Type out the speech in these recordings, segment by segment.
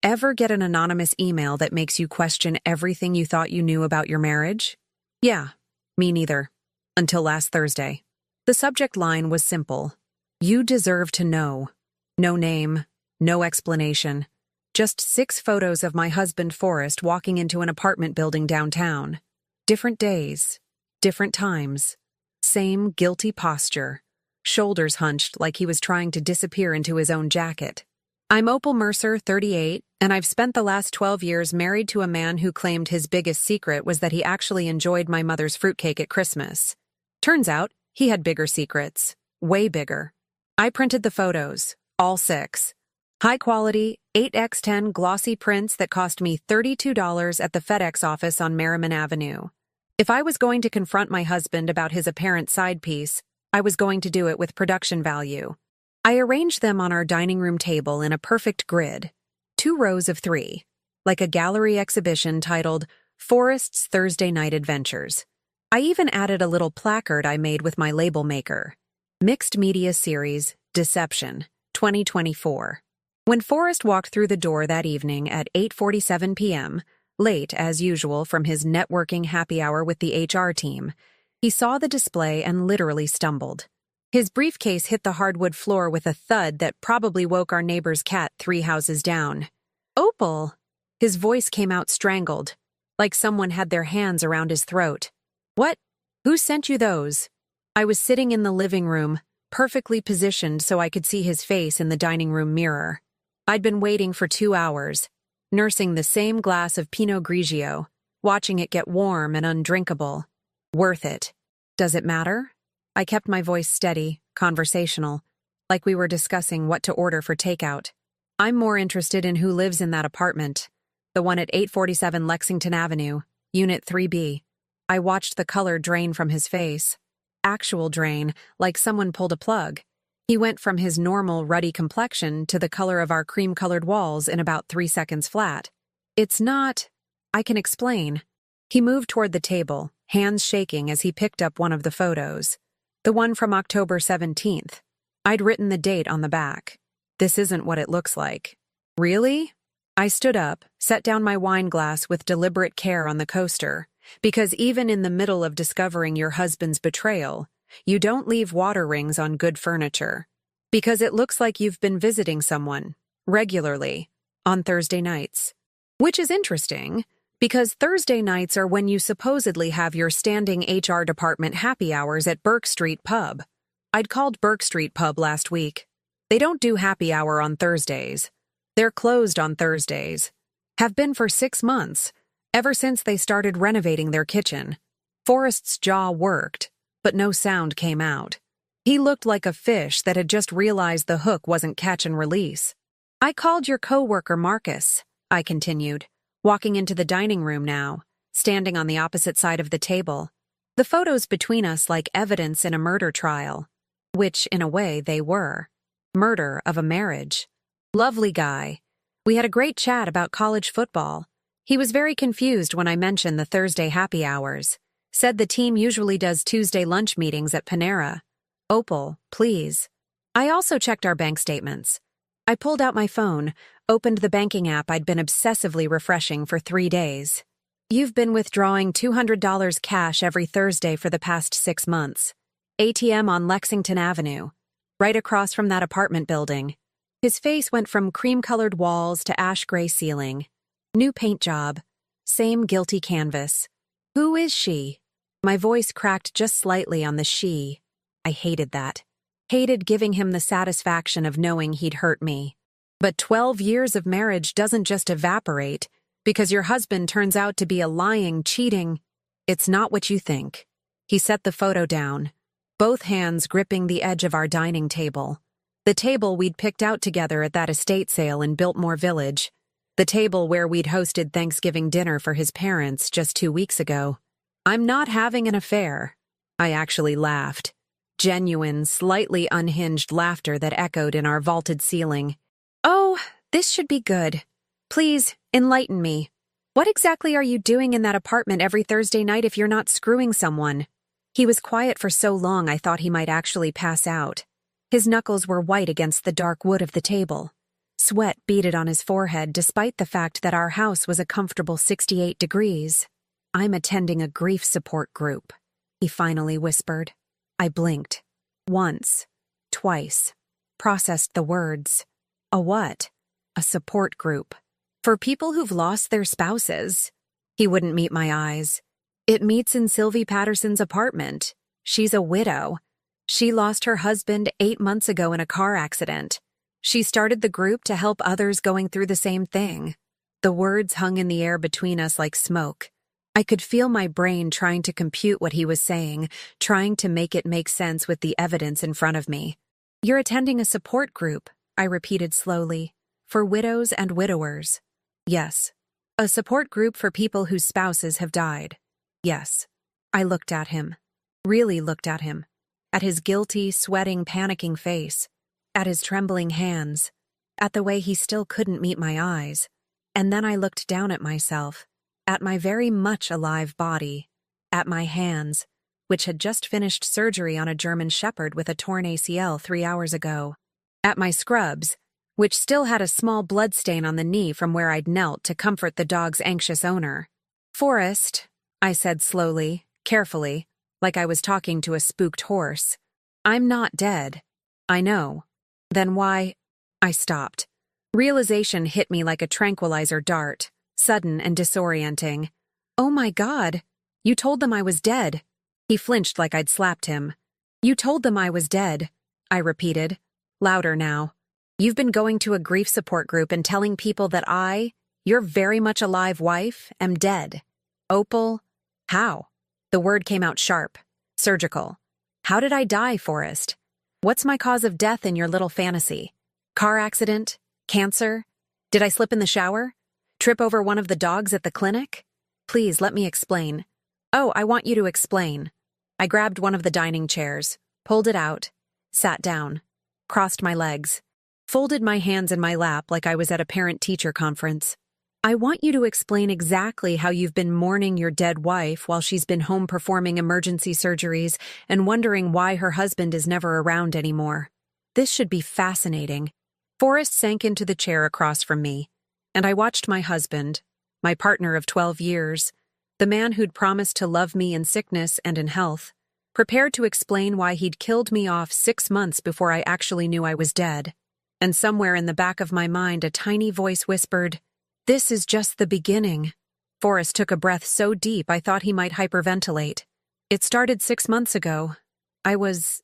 Ever get an anonymous email that makes you question everything you thought you knew about your marriage? Yeah, me neither. Until last Thursday. The subject line was simple. You deserve to know. No name, no explanation. Just 6 photos of my husband Forrest walking into an apartment building downtown. Different days, different times. Same guilty posture. Shoulders hunched like he was trying to disappear into his own jacket. I'm Opal Mercer, 38, and I've spent the last 12 years married to a man who claimed his biggest secret was that he actually enjoyed my mother's fruitcake at Christmas. Turns out, he had bigger secrets. Way bigger. I printed the photos, all 6. High-quality, 8x10 glossy prints that cost me $32 at the FedEx office on Merriman Avenue. If I was going to confront my husband about his apparent side piece, I was going to do it with production value. I arranged them on our dining room table in a perfect grid, 2 rows of 3, like a gallery exhibition titled Forrest's Thursday Night Adventures. I even added a little placard I made with my label maker. Mixed Media Series, Deception, 2024. When Forrest walked through the door that evening at 8:47 p.m., late as usual from his networking happy hour with the HR team, he saw the display and literally stumbled. His briefcase hit the hardwood floor with a thud that probably woke our neighbor's cat 3 houses down. Opal! His voice came out strangled, like someone had their hands around his throat. What? Who sent you those? I was sitting in the living room, perfectly positioned so I could see his face in the dining room mirror. I'd been waiting for 2 hours, nursing the same glass of Pinot Grigio, watching it get warm and undrinkable. Worth it. Does it matter? I kept my voice steady, conversational, like we were discussing what to order for takeout. I'm more interested in who lives in that apartment, the one at 847 Lexington Avenue, Unit 3B. I watched the color drain from his face. Actual drain, like someone pulled a plug. He went from his normal ruddy complexion to the color of our cream-colored walls in about 3 seconds flat. It's not... I can explain. He moved toward the table, hands shaking as he picked up one of the photos. The one from October 17th. I'd written the date on the back. This isn't what it looks like. Really? I stood up, set down my wine glass with deliberate care on the coaster, because even in the middle of discovering your husband's betrayal, you don't leave water rings on good furniture. Because it looks like you've been visiting someone, regularly, on Thursday nights. Which is interesting, because Thursday nights are when you supposedly have your standing HR department happy hours at Burke Street Pub. I'd called Burke Street Pub last week. They don't do happy hour on Thursdays. They're closed on Thursdays. Have been for 6 months, ever since they started renovating their kitchen. Forrest's jaw worked, but no sound came out. He looked like a fish that had just realized the hook wasn't catch and release. I called your coworker Marcus, I continued, walking into the dining room now, standing on the opposite side of the table. The photos between us like evidence in a murder trial, which, in a way, they were. Murder of a marriage. Lovely guy. We had a great chat about college football. He was very confused when I mentioned the Thursday happy hours. Said the team usually does Tuesday lunch meetings at Panera. Opal, please. I also checked our bank statements. I pulled out my phone, opened the banking app I'd been obsessively refreshing for 3 days. You've been withdrawing $200 cash every Thursday for the past 6 months. ATM on Lexington Avenue, right across from that apartment building. His face went from cream-colored walls to ash-gray ceiling. New paint job. Same guilty canvas. Who is she? My voice cracked just slightly on the she. I hated that. Hated giving him the satisfaction of knowing he'd hurt me. But 12 years of marriage doesn't just evaporate because your husband turns out to be a lying, cheating... It's not what you think. He set the photo down, both hands gripping the edge of our dining table. The table we'd picked out together at that estate sale in Biltmore Village. The table where we'd hosted Thanksgiving dinner for his parents just 2 weeks ago. I'm not having an affair. I actually laughed. Genuine, slightly unhinged laughter that echoed in our vaulted ceiling. Oh, this should be good. Please, enlighten me. What exactly are you doing in that apartment every Thursday night if you're not screwing someone? He was quiet for so long I thought he might actually pass out. His knuckles were white against the dark wood of the table. Sweat beaded on his forehead despite the fact that our house was a comfortable 68 degrees. "I'm attending a grief support group," he finally whispered. I blinked. Once. Twice. Processed the words. A what? A support group. For people who've lost their spouses. He wouldn't meet my eyes. "It meets in Sylvie Patterson's apartment. She's a widow. She lost her husband 8 months ago in a car accident. She started the group to help others going through the same thing." The words hung in the air between us like smoke. I could feel my brain trying to compute what he was saying, trying to make it make sense with the evidence in front of me. "You're attending a support group," I repeated slowly, "for widows and widowers." "Yes." "A support group for people whose spouses have died." "Yes." I looked at him. Really looked at him. At his guilty, sweating, panicking face. At his trembling hands. At the way he still couldn't meet my eyes. And then I looked down at myself. At my very much alive body. At my hands, which had just finished surgery on a German Shepherd with a torn ACL 3 hours ago. At my scrubs, which still had a small blood stain on the knee from where I'd knelt to comfort the dog's anxious owner. "Forrest," I said slowly, carefully, like I was talking to a spooked horse. "I'm not dead." "I know." "Then why—" I stopped. Realization hit me like a tranquilizer dart, sudden and disorienting. "Oh my God, you told them I was dead." He flinched like I'd slapped him. "You told them I was dead," I repeated, louder now. "You've been going to a grief support group and telling people that I, your very much alive wife, am dead." "Opal, how?" The word came out sharp, surgical. "How did I die, Forrest? What's my cause of death in your little fantasy? Car accident? Cancer? Did I slip in the shower? Trip over one of the dogs at the clinic? Please let me explain." "Oh, I want you to explain." I grabbed one of the dining chairs, pulled it out, sat down, crossed my legs, folded my hands in my lap like I was at a parent-teacher conference. "I want you to explain exactly how you've been mourning your dead wife while she's been home performing emergency surgeries and wondering why her husband is never around anymore. This should be fascinating." Forrest sank into the chair across from me, and I watched my husband, my partner of 12 years, the man who'd promised to love me in sickness and in health, prepared to explain why he'd killed me off 6 months before I actually knew I was dead. And somewhere in the back of my mind a tiny voice whispered, "This is just the beginning." Forrest took a breath so deep I thought he might hyperventilate. "It started 6 months ago. I was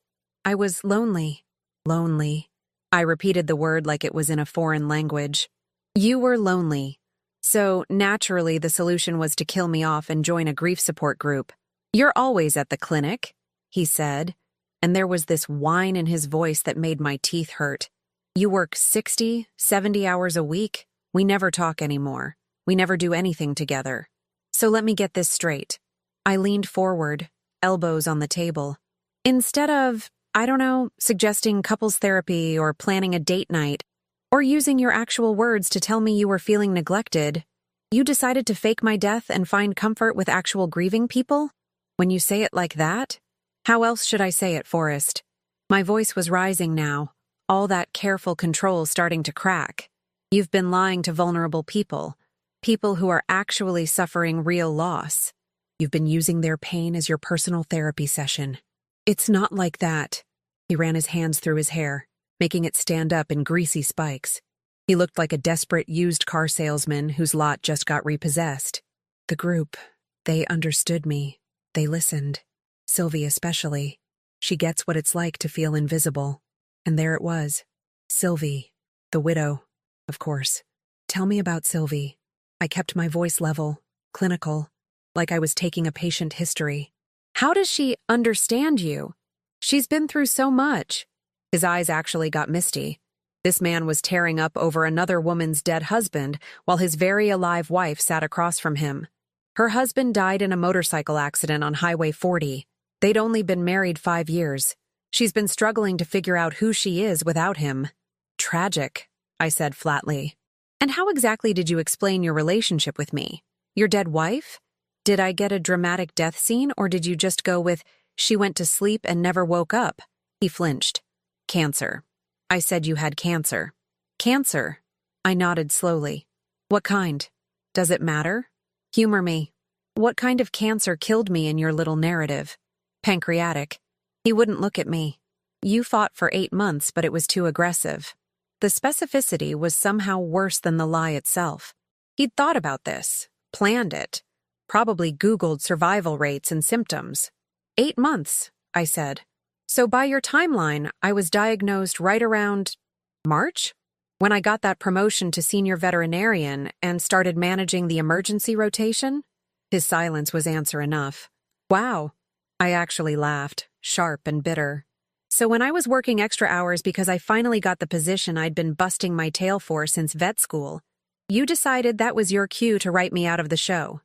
lonely." "Lonely." I repeated the word like it was in a foreign language. "You were lonely. So, naturally, the solution was to kill me off and join a grief support group. You're always at the clinic," he said, and there was this whine in his voice that made my teeth hurt. "You work 60, 70 hours a week. We never talk anymore. We never do anything together. So let me get this straight." I leaned forward, elbows on the table. "Instead of, I don't know, suggesting couples therapy or planning a date night, or using your actual words to tell me you were feeling neglected, you decided to fake my death and find comfort with actual grieving people? When you say it like that? How else should I say it, Forrest?" My voice was rising now, all that careful control starting to crack. "You've been lying to vulnerable people, people who are actually suffering real loss. You've been using their pain as your personal therapy session." "It's not like that." He ran his hands through his hair, making it stand up in greasy spikes. He looked like a desperate used car salesman whose lot just got repossessed. "The group, they understood me. They listened. Sylvie especially. She gets what it's like to feel invisible." And there it was. Sylvie, the widow, of course. "Tell me about Sylvie." I kept my voice level, clinical, like I was taking a patient history. "How does she understand you? She's been through so much." His eyes actually got misty. This man was tearing up over another woman's dead husband while his very alive wife sat across from him. Her husband died in a motorcycle accident on Highway 40. They'd only been married 5 years. She's been struggling to figure out who she is without him. "Tragic," I said flatly. "And how exactly did you explain your relationship with me? Your dead wife? Did I get a dramatic death scene, or did you just go with, 'She went to sleep and never woke up'?" He flinched. "Cancer." I said you had cancer. "Cancer," I nodded slowly. What kind? Does it matter? Humor me. What kind of cancer killed me in your little narrative? Pancreatic. He wouldn't look at me. You fought for 8 months, but it was too aggressive. The specificity was somehow worse than the lie itself. He'd thought about this, planned it, probably Googled survival rates and symptoms. 8 months, I said. So by your timeline, I was diagnosed right around March? When I got that promotion to senior veterinarian and started managing the emergency rotation? His silence was answer enough. Wow. I actually laughed, sharp and bitter. So when I was working extra hours because I finally got the position I'd been busting my tail for since vet school, you decided that was your cue to write me out of the show.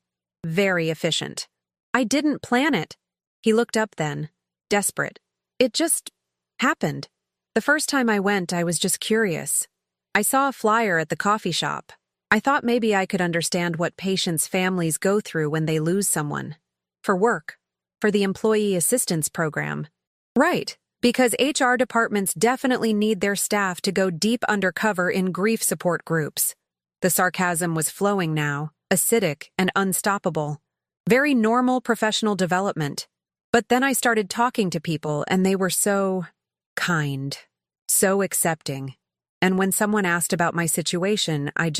Very efficient. I didn't plan it. He looked up then, desperate. It just happened. The first time I went, I was just curious. I saw a flyer at the coffee shop. I thought maybe I could understand what patients' families go through when they lose someone. For work. For the employee assistance program. Right, because HR departments definitely need their staff to go deep undercover in grief support groups. The sarcasm was flowing now, acidic and unstoppable. Very normal professional development. But then I started talking to people and they were so kind, so accepting. And when someone asked about my situation, I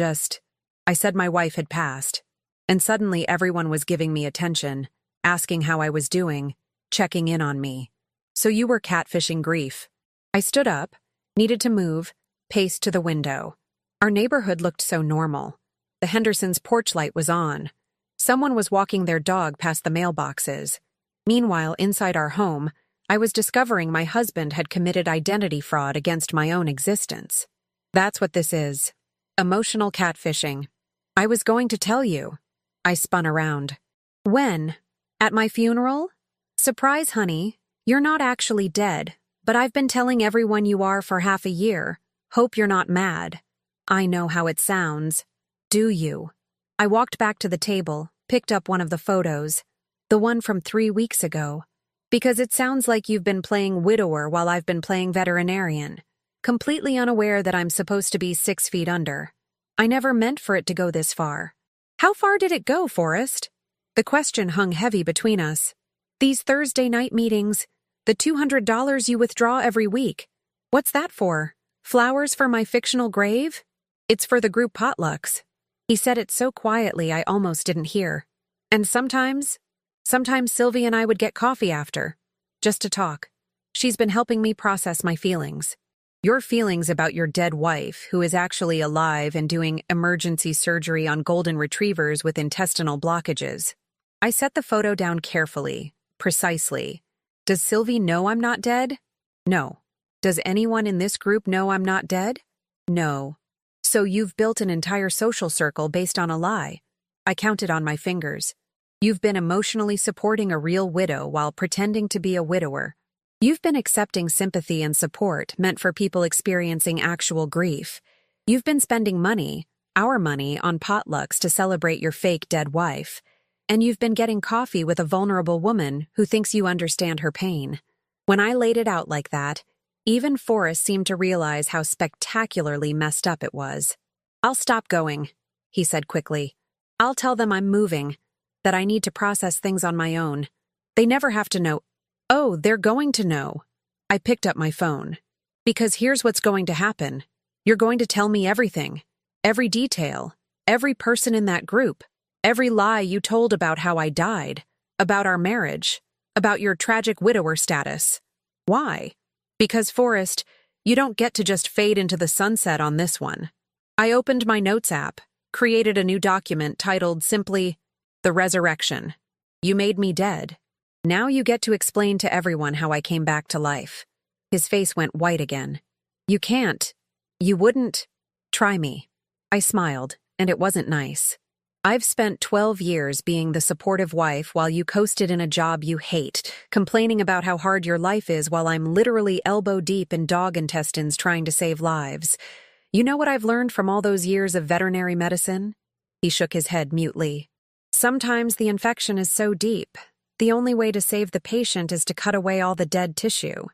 said my wife had passed. And suddenly everyone was giving me attention, asking how I was doing, checking in on me. So you were catfishing grief. I stood up, needed to move, paced to the window. Our neighborhood looked so normal. The Hendersons' porch light was on. Someone was walking their dog past the mailboxes. Meanwhile, inside our home, I was discovering my husband had committed identity fraud against my own existence. That's what this is. Emotional catfishing. I was going to tell you. I spun around. When? At my funeral? Surprise, honey. You're not actually dead, but I've been telling everyone you are for half a year. Hope you're not mad. I know how it sounds. Do you? I walked back to the table, picked up one of the photos, the one from 3 weeks ago, because it sounds like you've been playing widower while I've been playing veterinarian, completely unaware that I'm supposed to be 6 feet under. I never meant for it to go this far. How far did it go, Forrest? The question hung heavy between us. These Thursday night meetings, the $200 you withdraw every week. What's that for? Flowers for my fictional grave? It's for the group potlucks. He said it so quietly I almost didn't hear. And sometimes Sylvie and I would get coffee after, just to talk. She's been helping me process my feelings. Your feelings about your dead wife, who is actually alive and doing emergency surgery on golden retrievers with intestinal blockages. I set the photo down carefully, precisely. Does Sylvie know I'm not dead? No. Does anyone in this group know I'm not dead? No. So you've built an entire social circle based on a lie. I counted on my fingers. You've been emotionally supporting a real widow while pretending to be a widower. You've been accepting sympathy and support meant for people experiencing actual grief. You've been spending money, our money, on potlucks to celebrate your fake dead wife. And you've been getting coffee with a vulnerable woman who thinks you understand her pain. When I laid it out like that, even Forrest seemed to realize how spectacularly messed up it was. I'll stop going, he said quickly. I'll tell them I'm moving, that I need to process things on my own. They never have to know. Oh, they're going to know. I picked up my phone. Because here's what's going to happen. You're going to tell me everything. Every detail. Every person in that group. Every lie you told about how I died. About our marriage. About your tragic widower status. Why? Because, Forrest, you don't get to just fade into the sunset on this one. I opened my notes app, created a new document titled simply, The Resurrection. You made me dead. Now you get to explain to everyone how I came back to life. His face went white again. You can't. You wouldn't. Try me. I smiled, and it wasn't nice. I've spent 12 years being the supportive wife while you coasted in a job you hate, complaining about how hard your life is while I'm literally elbow deep in dog intestines trying to save lives. You know what I've learned from all those years of veterinary medicine? He shook his head mutely. Sometimes the infection is so deep, the only way to save the patient is to cut away all the dead tissue.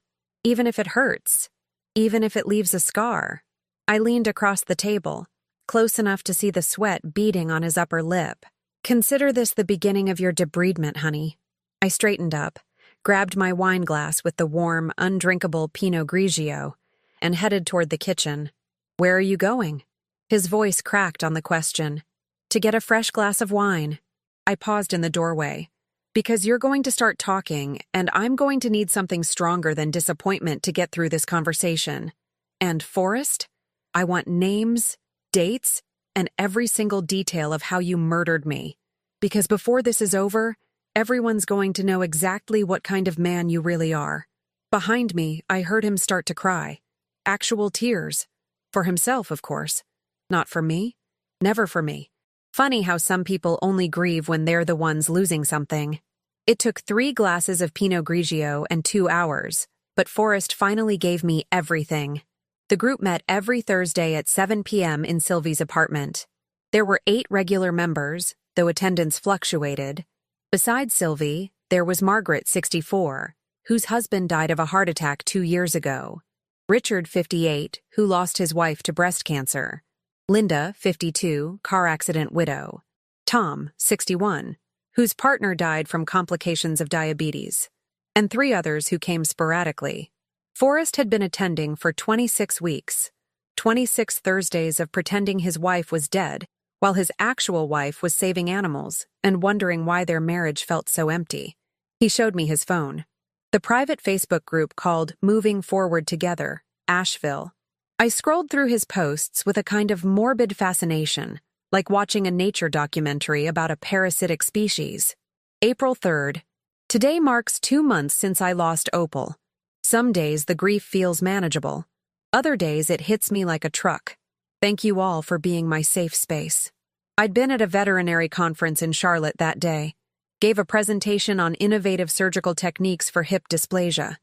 Even if it hurts. Even if it leaves a scar. I leaned across the table. close enough to see the sweat beading on his upper lip. Consider this the beginning of your debridement, honey. I straightened up, grabbed my wine glass with the warm, undrinkable Pinot Grigio, and headed toward the kitchen. Where are you going? His voice cracked on the question. To get a fresh glass of wine. I paused in the doorway. Because you're going to start talking, and I'm going to need something stronger than disappointment to get through this conversation. And Forrest? I want names, dates, and every single detail of how you murdered me. Because before this is over, everyone's going to know exactly what kind of man you really are. Behind me, I heard him start to cry. Actual tears. For himself, of course. Not for me. Never for me. Funny how some people only grieve when they're the ones losing something. It took 3 glasses of Pinot Grigio and 2 hours, but Forrest finally gave me everything. The group met every Thursday at 7 p.m. in Sylvie's apartment. There were 8 regular members, though attendance fluctuated. Besides Sylvie, there was Margaret, 64, whose husband died of a heart attack 2 years ago. Richard, 58, who lost his wife to breast cancer. Linda, 52, car accident widow. Tom, 61, whose partner died from complications of diabetes. And 3 others who came sporadically. Forrest had been attending for 26 weeks, 26 Thursdays of pretending his wife was dead, while his actual wife was saving animals and wondering why their marriage felt so empty. He showed me his phone. The private Facebook group called Moving Forward Together, Asheville. I scrolled through his posts with a kind of morbid fascination, like watching a nature documentary about a parasitic species. April 3rd. Today marks 2 months since I lost Opal. Some days the grief feels manageable. Other days it hits me like a truck. Thank you all for being my safe space. I'd been at a veterinary conference in Charlotte that day. Gave a presentation on innovative surgical techniques for hip dysplasia.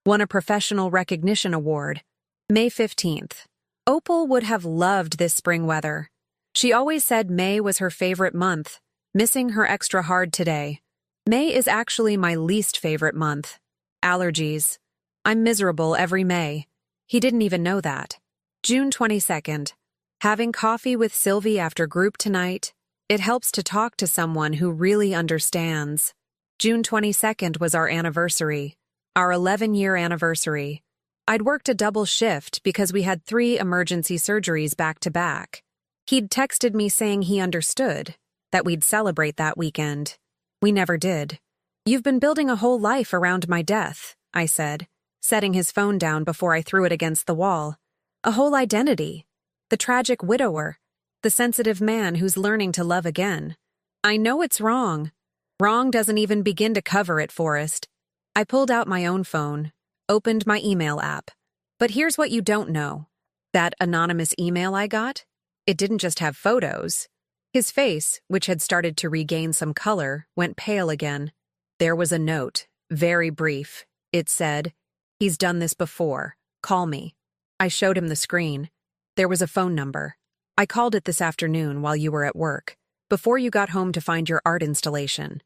Won a professional recognition award. May 15th. Opal would have loved this spring weather. She always said May was her favorite month, missing her extra hard today. May is actually my least favorite month. Allergies. I'm miserable every May. He didn't even know that. June 22nd. Having coffee with Sylvie after group tonight. It helps to talk to someone who really understands. June 22nd was our anniversary. Our 11-year anniversary. I'd worked a double shift because we had 3 emergency surgeries back to back. He'd texted me saying he understood, that we'd celebrate that weekend. We never did. You've been building a whole life around my death, I said, setting his phone down before I threw it against the wall. A whole identity. The tragic widower. The sensitive man who's learning to love again. I know it's wrong. Wrong doesn't even begin to cover it, Forrest. I pulled out my own phone, opened my email app. But here's what you don't know. That anonymous email I got? It didn't just have photos. His face, which had started to regain some color, went pale again. There was a note, very brief. It said, "He's done this before. Call me." I showed him the screen. There was a phone number. I called it this afternoon while you were at work, before you got home to find your art installation.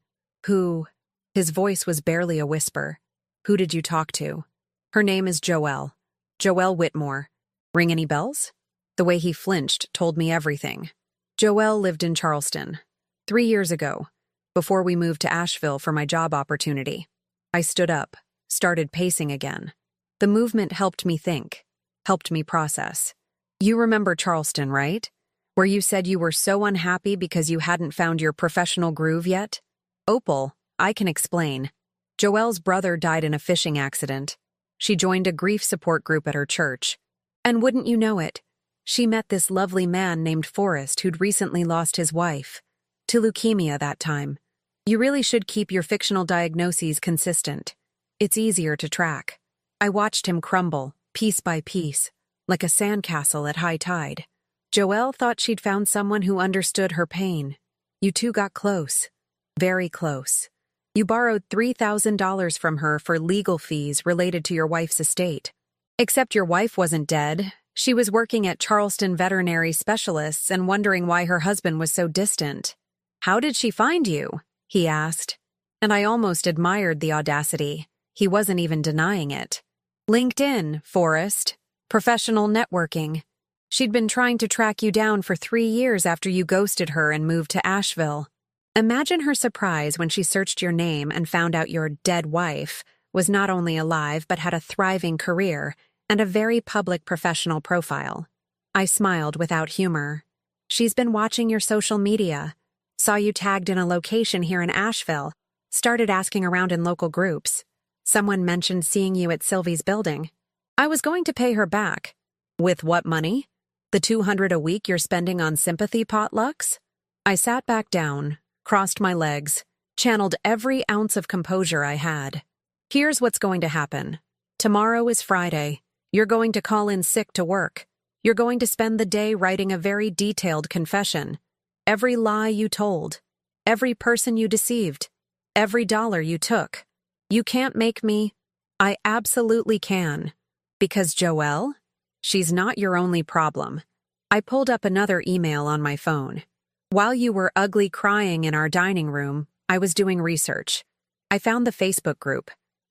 Who? His voice was barely a whisper. Who did you talk to? Her name is Joelle. Joelle Whitmore. Ring any bells? The way he flinched told me everything. Joelle lived in Charleston. 3 years ago, before we moved to Asheville for my job opportunity. I stood up, started pacing again. The movement helped me think, helped me process. You remember Charleston, right? Where you said you were so unhappy because you hadn't found your professional groove yet? Opal, I can explain. Joelle's brother died in a fishing accident. She joined a grief support group at her church. And wouldn't you know it, she met this lovely man named Forrest who'd recently lost his wife. To leukemia that time. You really should keep your fictional diagnoses consistent. It's easier to track. I watched him crumble, piece by piece, like a sandcastle at high tide. Joelle thought she'd found someone who understood her pain. You two got close. Very close. You borrowed $3,000 from her for legal fees related to your wife's estate. Except your wife wasn't dead. She was working at Charleston Veterinary Specialists and wondering why her husband was so distant. How did she find you? He asked. And I almost admired the audacity. He wasn't even denying it. LinkedIn, Forrest. Professional networking. She'd been trying to track you down for 3 years after you ghosted her and moved to Asheville. Imagine her surprise when she searched your name and found out your dead wife was not only alive but had a thriving career and a very public professional profile. I smiled without humor. She's been watching your social media, saw you tagged in a location here in Asheville, started asking around in local groups. Someone mentioned seeing you at Sylvie's building. I was going to pay her back. With what money? The $200 a week you're spending on sympathy potlucks? I sat back down, crossed my legs, channeled every ounce of composure I had. Here's what's going to happen. Tomorrow is Friday. You're going to call in sick to work. You're going to spend the day writing a very detailed confession. Every lie you told. Every person you deceived. Every dollar you took. You can't make me. I absolutely can. Because Joelle? She's not your only problem. I pulled up another email on my phone. While you were ugly crying in our dining room, I was doing research. I found the Facebook group.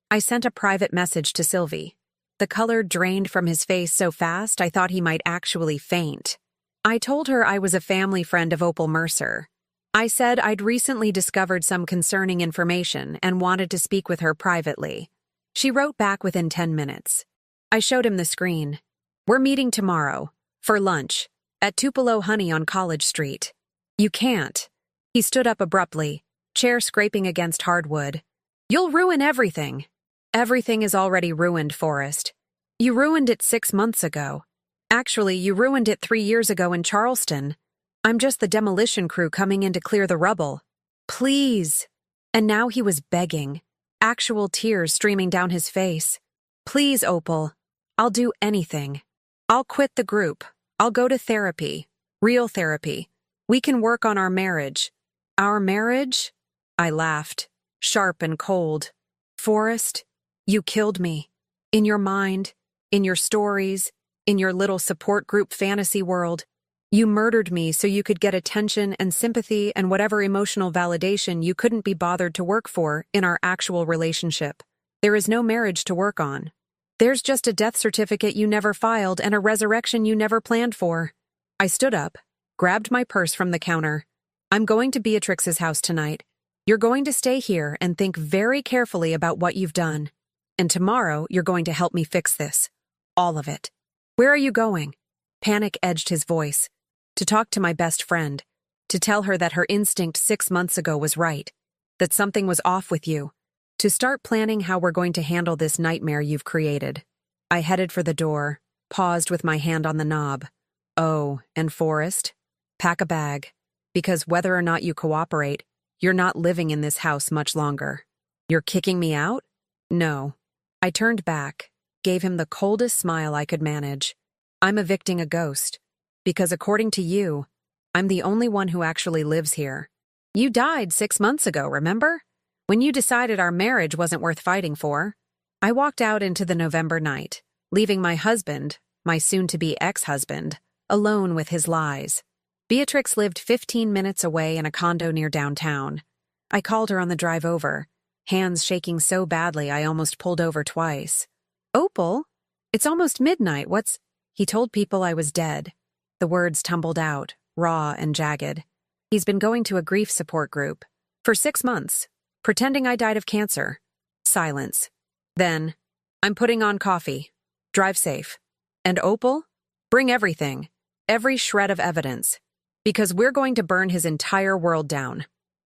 I sent a private message to Sylvie. The color drained from his face so fast I thought he might actually faint. I told her I was a family friend of Opal Mercer. I said I'd recently discovered some concerning information and wanted to speak with her privately. She wrote back within 10 minutes. I showed him the screen. We're meeting tomorrow, for lunch, at Tupelo Honey on College Street. You can't. He stood up abruptly, chair scraping against hardwood. You'll ruin everything. Everything is already ruined, Forrest. You ruined it 6 months ago. Actually, you ruined it 3 years ago in Charleston. I'm just the demolition crew coming in to clear the rubble. Please. And now he was begging, actual tears streaming down his face. Please, Opal. I'll do anything. I'll quit the group. I'll go to therapy. Real therapy. We can work on our marriage. Our marriage? I laughed, sharp and cold. Forrest, you killed me. In your mind, in your stories, in your little support group fantasy world. You murdered me so you could get attention and sympathy and whatever emotional validation you couldn't be bothered to work for in our actual relationship. There is no marriage to work on. There's just a death certificate you never filed and a resurrection you never planned for. I stood up, grabbed my purse from the counter. I'm going to Beatrix's house tonight. You're going to stay here and think very carefully about what you've done. And tomorrow, you're going to help me fix this. All of it. Where are you going? Panic edged his voice. To talk to my best friend. To tell her that her instinct 6 months ago was right. That something was off with you. To start planning how we're going to handle this nightmare you've created. I headed for the door, paused with my hand on the knob. Oh, and Forrest? Pack a bag. Because whether or not you cooperate, you're not living in this house much longer. You're kicking me out? No. I turned back, gave him the coldest smile I could manage. I'm evicting a ghost. Because according to you, I'm the only one who actually lives here. You died 6 months ago, remember? When you decided our marriage wasn't worth fighting for. I walked out into the November night, leaving my husband, my soon-to-be ex-husband, alone with his lies. Beatrix lived 15 minutes away in a condo near downtown. I called her on the drive over, hands shaking so badly I almost pulled over twice. Opal? It's almost midnight, He told people I was dead. The words tumbled out, raw and jagged. He's been going to a grief support group. For 6 months. Pretending I died of cancer. Silence. Then, I'm putting on coffee. Drive safe. And Opal? Bring everything. Every shred of evidence. Because we're going to burn his entire world down.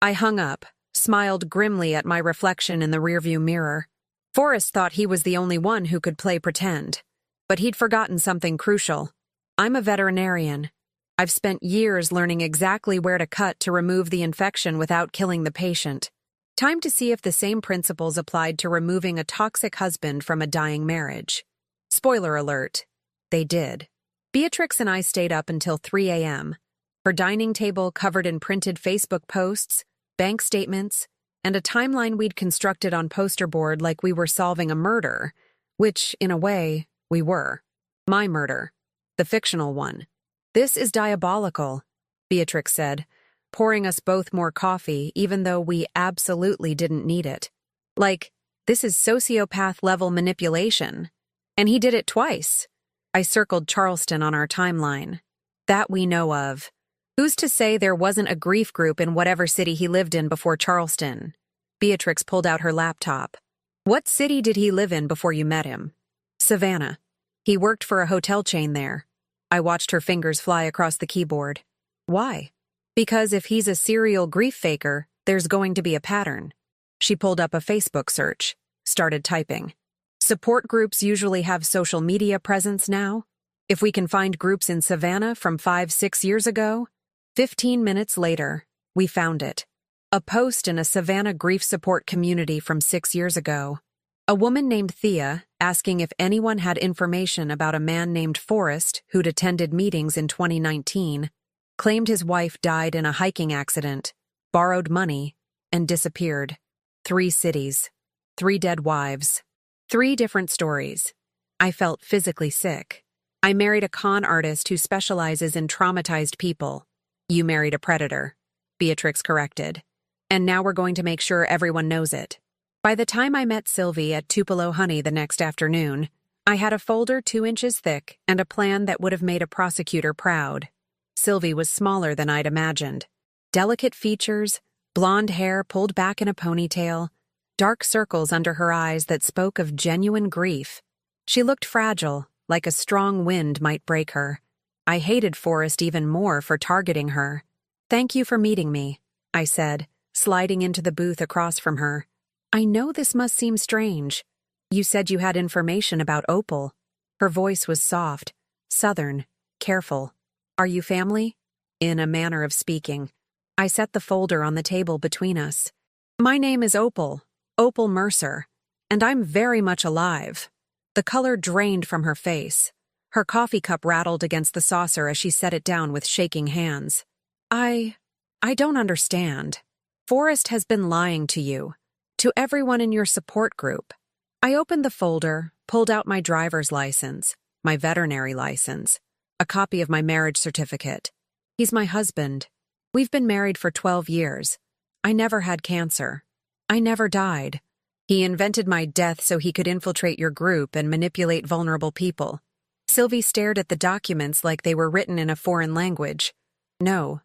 I hung up, smiled grimly at my reflection in the rearview mirror. Forrest thought he was the only one who could play pretend. But he'd forgotten something crucial. I'm a veterinarian. I've spent years learning exactly where to cut to remove the infection without killing the patient. Time to see if the same principles applied to removing a toxic husband from a dying marriage. Spoiler alert. They did. Beatrix and I stayed up until 3 a.m. Her dining table covered in printed Facebook posts, bank statements, and a timeline we'd constructed on poster board like we were solving a murder, which, in a way, we were. My murder. The fictional one. This is diabolical, Beatrix said, pouring us both more coffee even though we absolutely didn't need it. Like, this is sociopath-level manipulation. And he did it twice. I circled Charleston on our timeline. That we know of. Who's to say there wasn't a grief group in whatever city he lived in before Charleston? Beatrix pulled out her laptop. What city did he live in before you met him? Savannah. He worked for a hotel chain there. I watched her fingers fly across the keyboard. Why? Because if he's a serial grief faker, there's going to be a pattern. She pulled up a Facebook search, started typing. Support groups usually have social media presence now. If we can find groups in Savannah from 5-6 years ago, 15 minutes later, we found it. A post in a Savannah grief support community from 6 years ago. A woman named Thea asking if anyone had information about a man named Forrest who'd attended meetings in 2019, claimed his wife died in a hiking accident, borrowed money, and disappeared. 3 cities, 3 dead wives, 3 different stories. I felt physically sick. I married a con artist who specializes in traumatized people. You married a predator, Beatrix corrected. And now we're going to make sure everyone knows it. By the time I met Sylvie at Tupelo Honey the next afternoon, I had a folder 2 inches thick and a plan that would have made a prosecutor proud. Sylvie was smaller than I'd imagined. Delicate features, blonde hair pulled back in a ponytail, dark circles under her eyes that spoke of genuine grief. She looked fragile, like a strong wind might break her. I hated Forrest even more for targeting her. Thank you for meeting me, I said, sliding into the booth across from her. I know this must seem strange. You said you had information about Opal. Her voice was soft, southern, careful. Are you family? In a manner of speaking. I set the folder on the table between us. My name is Opal, Opal Mercer, and I'm very much alive. The color drained from her face. Her coffee cup rattled against the saucer as she set it down with shaking hands. I don't understand. Forrest has been lying to you, to everyone in your support group. I opened the folder, pulled out my driver's license, my veterinary license, a copy of my marriage certificate. He's my husband. We've been married for 12 years. I never had cancer. I never died. He invented my death so he could infiltrate your group and manipulate vulnerable people. Sylvie stared at the documents like they were written in a foreign language. No,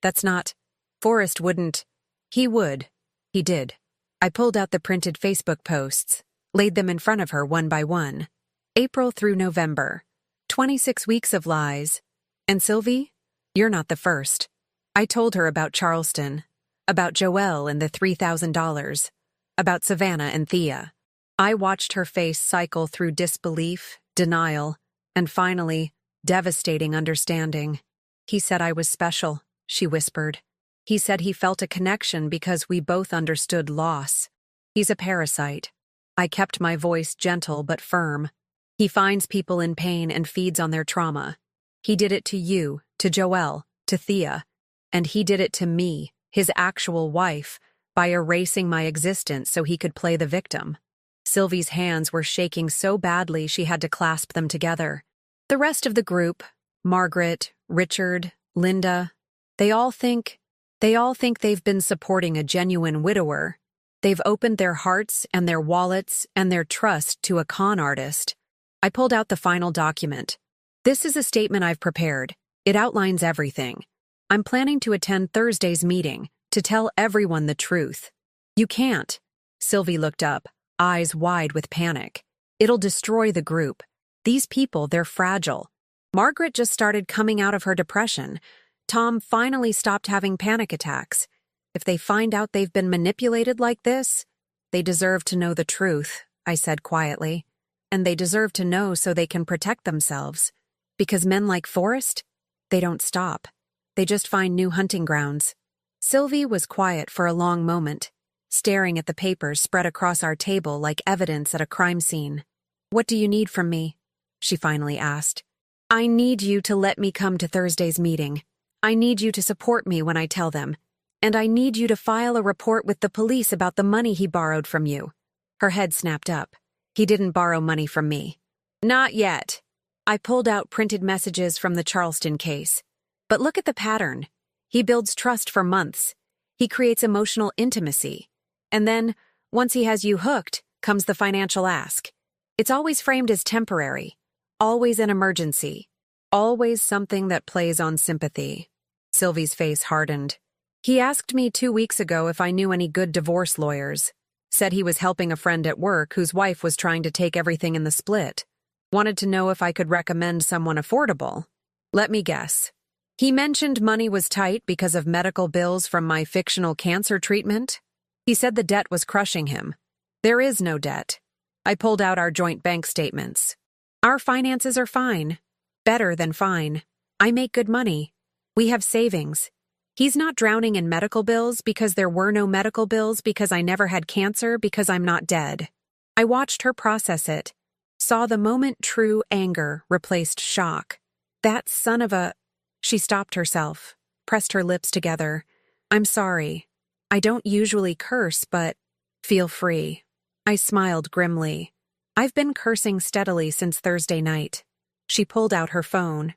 that's not. Forrest wouldn't. He would. He did. I pulled out the printed Facebook posts, laid them in front of her one by one. April through November. 26 weeks of lies. And Sylvie, you're not the first. I told her about Charleston, about Joelle and the $3,000, about Savannah and Thea. I watched her face cycle through disbelief, denial, and finally, devastating understanding. He said I was special, she whispered. He said he felt a connection because we both understood loss. He's a parasite. I kept my voice gentle but firm. He finds people in pain and feeds on their trauma. He did it to you, to Joelle, to Thea, and he did it to me, his actual wife, by erasing my existence so he could play the victim. Sylvie's hands were shaking so badly she had to clasp them together. The rest of the group, Margaret, Richard, Linda, they all think they've been supporting a genuine widower. They've opened their hearts and their wallets and their trust to a con artist. I pulled out the final document. This is a statement I've prepared. It outlines everything. I'm planning to attend Thursday's meeting to tell everyone the truth. You can't. Sylvie looked up, eyes wide with panic. It'll destroy the group. These people, they're fragile. Margaret just started coming out of her depression. Tom finally stopped having panic attacks. If they find out they've been manipulated like this, they deserve to know the truth, I said quietly. And they deserve to know so they can protect themselves. Because men like Forrest, they don't stop. They just find new hunting grounds. Sylvie was quiet for a long moment, staring at the papers spread across our table like evidence at a crime scene. What do you need from me? She finally asked. I need you to let me come to Thursday's meeting. I need you to support me when I tell them. And I need you to file a report with the police about the money he borrowed from you. Her head snapped up. He didn't borrow money from me. Not yet. I pulled out printed messages from the Charleston case. But look at the pattern. He builds trust for months. He creates emotional intimacy. And then, once he has you hooked, comes the financial ask. It's always framed as temporary. Always an emergency. Always something that plays on sympathy. Sylvie's face hardened. He asked me 2 weeks ago if I knew any good divorce lawyers. Said he was helping a friend at work whose wife was trying to take everything in the split. Wanted to know if I could recommend someone affordable. Let me guess. He mentioned money was tight because of medical bills from my fictional cancer treatment. He said the debt was crushing him. There is no debt. I pulled out our joint bank statements. Our finances are fine. Better than fine. I make good money. We have savings. He's not drowning in medical bills because there were no medical bills because I never had cancer because I'm not dead. I watched her process it. Saw the moment true anger replaced shock. That son of a... She stopped herself, pressed her lips together. I'm sorry. I don't usually curse, but feel free. I smiled grimly. I've been cursing steadily since Thursday night. She pulled out her phone.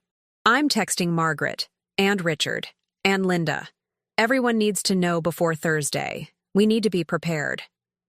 I'm texting Margaret, and Richard, and Linda. Everyone needs to know before Thursday. We need to be prepared.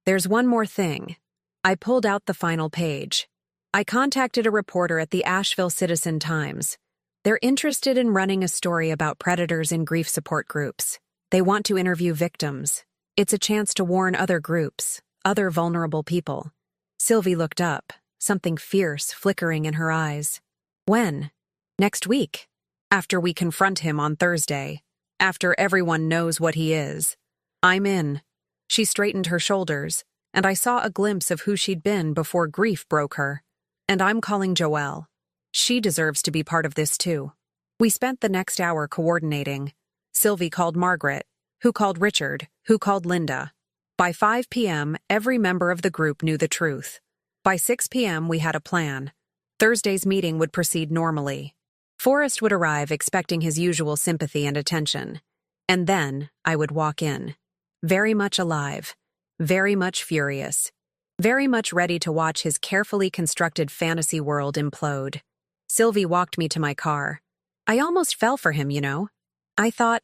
There's one more thing. I pulled out the final page. I contacted a reporter at the Asheville Citizen-Times. They're interested in running a story about predators in grief support groups. They want to interview victims. It's a chance to warn other groups, other vulnerable people. Sylvie looked up, something fierce flickering in her eyes. When? Next week. After we confront him on Thursday. After everyone knows what he is. I'm in. She straightened her shoulders, and I saw a glimpse of who she'd been before grief broke her. And I'm calling Joelle. She deserves to be part of this too. We spent the next hour coordinating. Sylvie called Margaret, who called Richard, who called Linda. By 5 p.m., every member of the group knew the truth. By 6 p.m., we had a plan. Thursday's meeting would proceed normally. Forrest would arrive expecting his usual sympathy and attention. And then I would walk in. Very much alive. Very much furious. Very much ready to watch his carefully constructed fantasy world implode. Sylvie walked me to my car. I almost fell for him, you know. I thought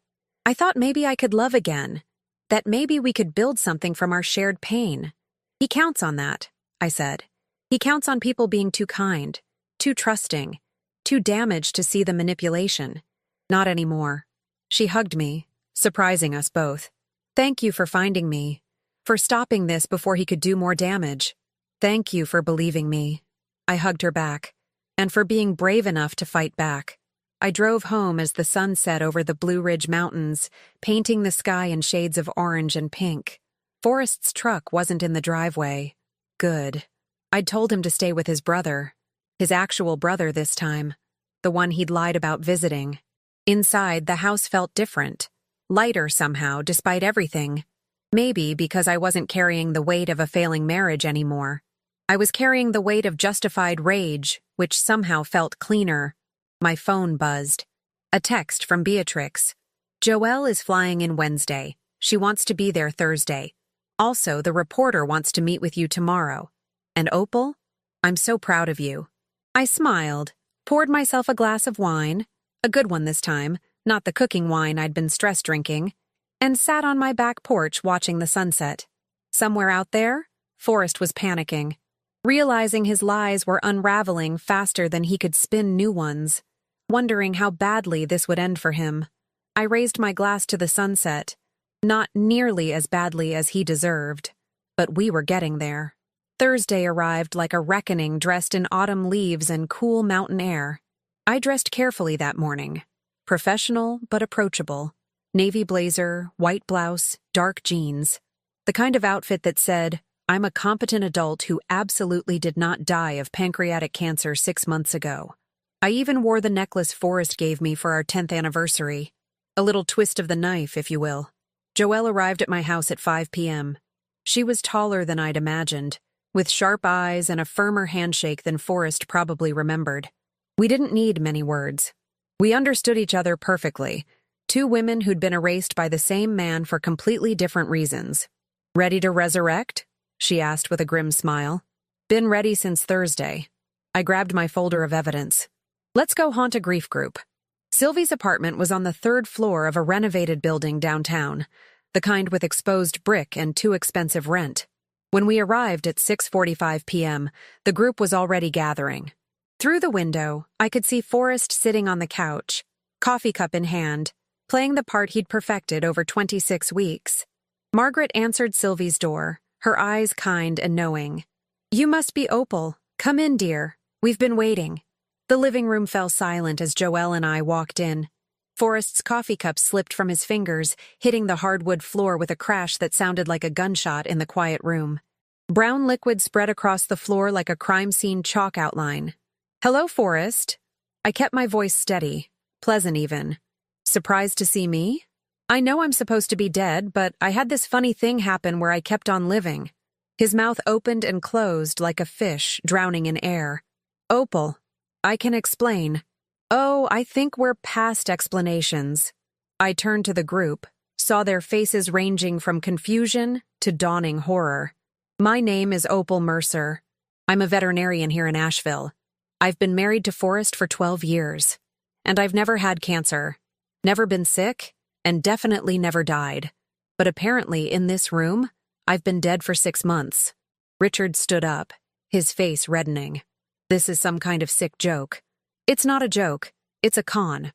maybe I could love again. That maybe we could build something from our shared pain. He counts on that, I said. He counts on people being too kind, too trusting, too damaged to see the manipulation. Not anymore. She hugged me, surprising us both. Thank you for finding me. For stopping this before he could do more damage. Thank you for believing me. I hugged her back. And for being brave enough to fight back. I drove home as the sun set over the Blue Ridge Mountains, painting the sky in shades of orange and pink. Forrest's truck wasn't in the driveway. Good. I'd told him to stay with his brother. His actual brother this time. The one he'd lied about visiting. Inside, the house felt different. Lighter somehow, despite everything. Maybe because I wasn't carrying the weight of a failing marriage anymore. I was carrying the weight of justified rage, which somehow felt cleaner. My phone buzzed. A text from Beatrix. Joelle is flying in Wednesday. She wants to be there Thursday. Also, the reporter wants to meet with you tomorrow. And Opal? I'm so proud of you. I smiled, poured myself a glass of wine, a good one this time, not the cooking wine I'd been stress drinking, and sat on my back porch watching the sunset. Somewhere out there, Forrest was panicking. Realizing his lies were unraveling faster than he could spin new ones, wondering how badly this would end for him. I raised my glass to the sunset, not nearly as badly as he deserved, but we were getting there. Thursday arrived like a reckoning dressed in autumn leaves and cool mountain air. I dressed carefully that morning, professional but approachable. Navy blazer, white blouse, dark jeans. The kind of outfit that said, I'm a competent adult who absolutely did not die of pancreatic cancer 6 months ago. I even wore the necklace Forrest gave me for our 10th anniversary. A little twist of the knife, if you will. Joelle arrived at my house at 5 p.m. She was taller than I'd imagined, with sharp eyes and a firmer handshake than Forrest probably remembered. We didn't need many words. We understood each other perfectly. Two women who'd been erased by the same man for completely different reasons. Ready to resurrect? She asked with a grim smile. Been ready since Thursday. I grabbed my folder of evidence. Let's go haunt a grief group. Sylvie's apartment was on the 3rd floor of a renovated building downtown, the kind with exposed brick and too expensive rent. When we arrived at 6:45 p.m., the group was already gathering. Through the window, I could see Forrest sitting on the couch, coffee cup in hand, playing the part he'd perfected over 26 weeks. Margaret answered Sylvie's door, her eyes kind and knowing. "You must be Opal. Come in, dear. We've been waiting." The living room fell silent as Joelle and I walked in. Forrest's coffee cup slipped from his fingers, hitting the hardwood floor with a crash that sounded like a gunshot in the quiet room. Brown liquid spread across the floor like a crime scene chalk outline. "Hello, Forrest." I kept my voice steady, pleasant even. "Surprised to see me? I know I'm supposed to be dead, but I had this funny thing happen where I kept on living." His mouth opened and closed like a fish drowning in air. "Opal, I can explain." "Oh, I think we're past explanations." I turned to the group, saw their faces ranging from confusion to dawning horror. "My name is Opal Mercer. I'm a veterinarian here in Asheville. I've been married to Forrest for 12 years. And I've never had cancer, never been sick, and definitely never died. But apparently in this room, I've been dead for 6 months." Richard stood up, his face reddening. "This is some kind of sick joke." "It's not a joke. It's a con."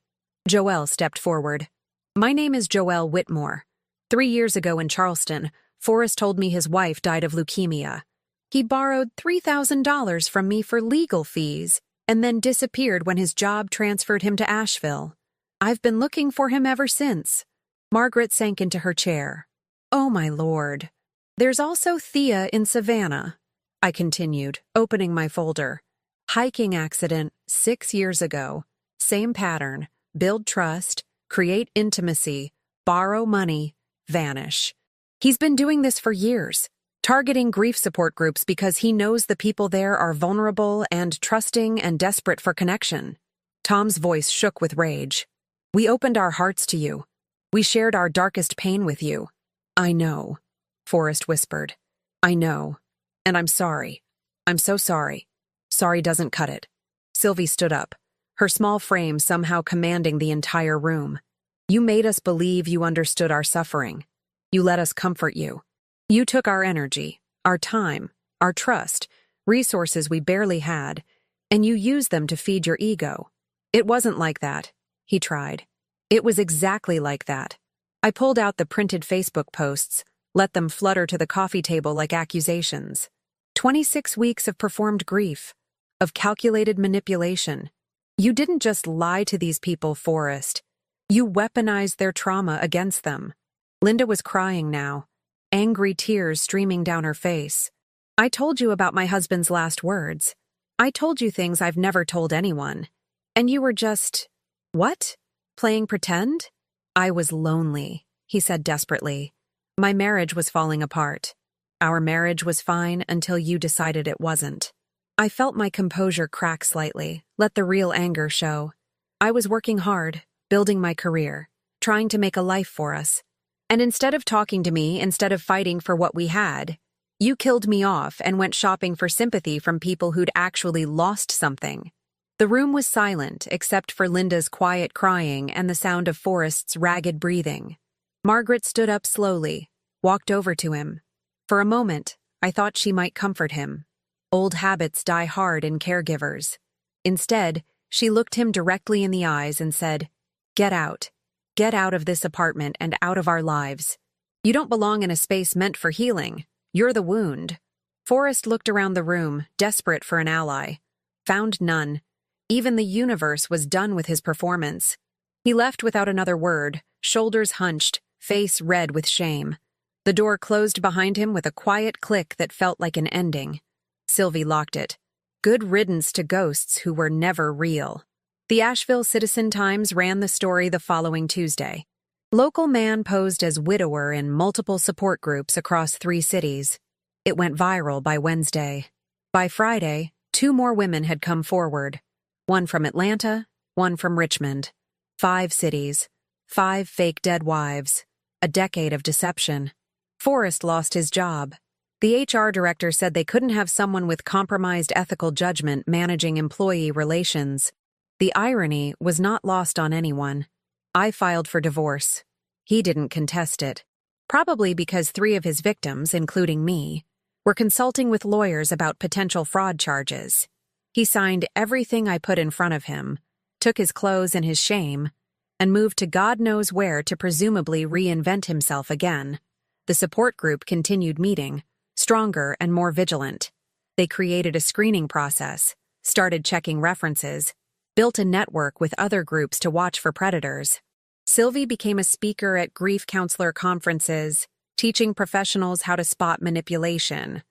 Joelle stepped forward. "My name is Joelle Whitmore. 3 years ago in Charleston, Forrest told me his wife died of leukemia. He borrowed $3,000 from me for legal fees and then disappeared when his job transferred him to Asheville. I've been looking for him ever since." Margaret sank into her chair. "Oh, my Lord. There's also Thea in Savannah," I continued, opening my folder. "Hiking accident 6 years ago. Same pattern. Build trust, create intimacy, borrow money, vanish. He's been doing this for years, targeting grief support groups because he knows the people there are vulnerable and trusting and desperate for connection." Tom's voice shook with rage. "We opened our hearts to you. We shared our darkest pain with you." "I know," Forrest whispered. "I know. And I'm sorry. I'm so sorry. Sorry doesn't cut it." Sylvie stood up, her small frame somehow commanding the entire room. "You made us believe you understood our suffering. You let us comfort you. You took our energy, our time, our trust, resources we barely had, and you used them to feed your ego." "It wasn't like that," he tried. "It was exactly like that." I pulled out the printed Facebook posts, let them flutter to the coffee table like accusations. 26 weeks of performed grief, of calculated manipulation. You didn't just lie to these people, Forrest. You weaponized their trauma against them. Linda was crying now, angry tears streaming down her face. "I told you about my husband's last words. I told you things I've never told anyone. And you were just, what? Playing pretend?" "I was lonely," he said desperately. "My marriage was falling apart. Our marriage was fine until you decided it wasn't." I felt my composure crack slightly, let the real anger show. I was working hard, building my career, trying to make a life for us. And instead of talking to me, instead of fighting for what we had, you killed me off and went shopping for sympathy from people who'd actually lost something. The room was silent except for Linda's quiet crying and the sound of Forrest's ragged breathing. Margaret stood up slowly, walked over to him. For a moment, I thought she might comfort him. Old habits die hard in caregivers. Instead, she looked him directly in the eyes and said, "Get out. Get out of this apartment and out of our lives. You don't belong in a space meant for healing. You're the wound." Forrest looked around the room, desperate for an ally. Found none. Even the universe was done with his performance. He left without another word, shoulders hunched, face red with shame. The door closed behind him with a quiet click that felt like an ending. Sylvie locked it. Good riddance to ghosts who were never real. The Asheville Citizen-Times ran the story the following Tuesday. Local man posed as widower in multiple support groups across 3 cities. It went viral by Wednesday. By Friday, 2 more women had come forward. One from Atlanta, one from Richmond. 5 cities. 5 fake dead wives. A decade of deception. Forrest lost his job. The HR director said they couldn't have someone with compromised ethical judgment managing employee relations. The irony was not lost on anyone. I filed for divorce. He didn't contest it. Probably because 3 of his victims, including me, were consulting with lawyers about potential fraud charges. He signed everything I put in front of him, took his clothes and his shame, and moved to God knows where to presumably reinvent himself again. The support group continued meeting, stronger and more vigilant. They created a screening process, started checking references, built a network with other groups to watch for predators. Sylvie became a speaker at grief counselor conferences, teaching professionals how to spot manipulation.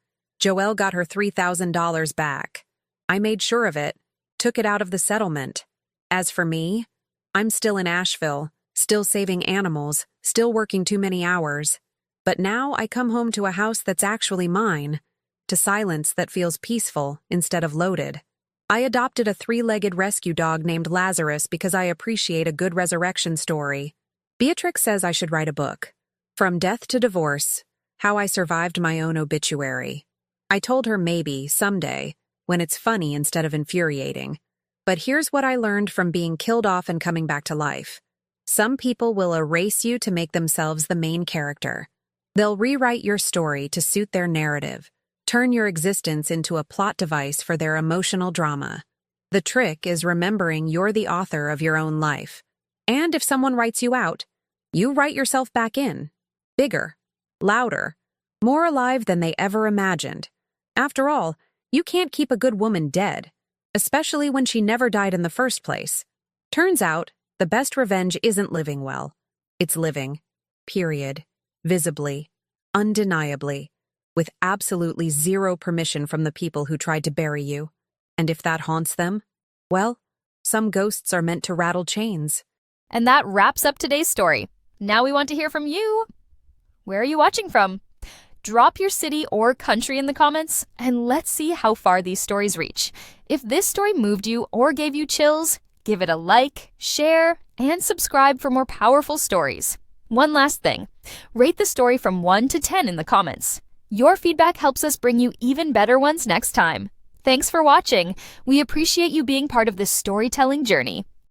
Joelle got her $3,000 back. I made sure of it, took it out of the settlement. As for me, I'm still in Asheville, still saving animals, still working too many hours. But now I come home to a house that's actually mine, to silence that feels peaceful instead of loaded. I adopted a 3-legged rescue dog named Lazarus because I appreciate a good resurrection story. Beatrix says I should write a book. From Death to Divorce, How I Survived My Own Obituary. I told her maybe, someday, when it's funny instead of infuriating. But here's what I learned from being killed off and coming back to life. Some people will erase you to make themselves the main character. They'll rewrite your story to suit their narrative, turn your existence into a plot device for their emotional drama. The trick is remembering you're the author of your own life. And if someone writes you out, you write yourself back in. Bigger, louder, more alive than they ever imagined. After all, you can't keep a good woman dead, especially when she never died in the first place. Turns out, the best revenge isn't living well. It's living. Period. Visibly. Undeniably. With absolutely zero permission from the people who tried to bury you. And if that haunts them, well, some ghosts are meant to rattle chains. And that wraps up today's story. Now we want to hear from you. Where are you watching from? Drop your city or country in the comments, and let's see how far these stories reach. If this story moved you or gave you chills, give it a like, share, and subscribe for more powerful stories. One last thing, rate the story from 1 to 10 in the comments. Your feedback helps us bring you even better ones next time. Thanks for watching. We appreciate you being part of this storytelling journey.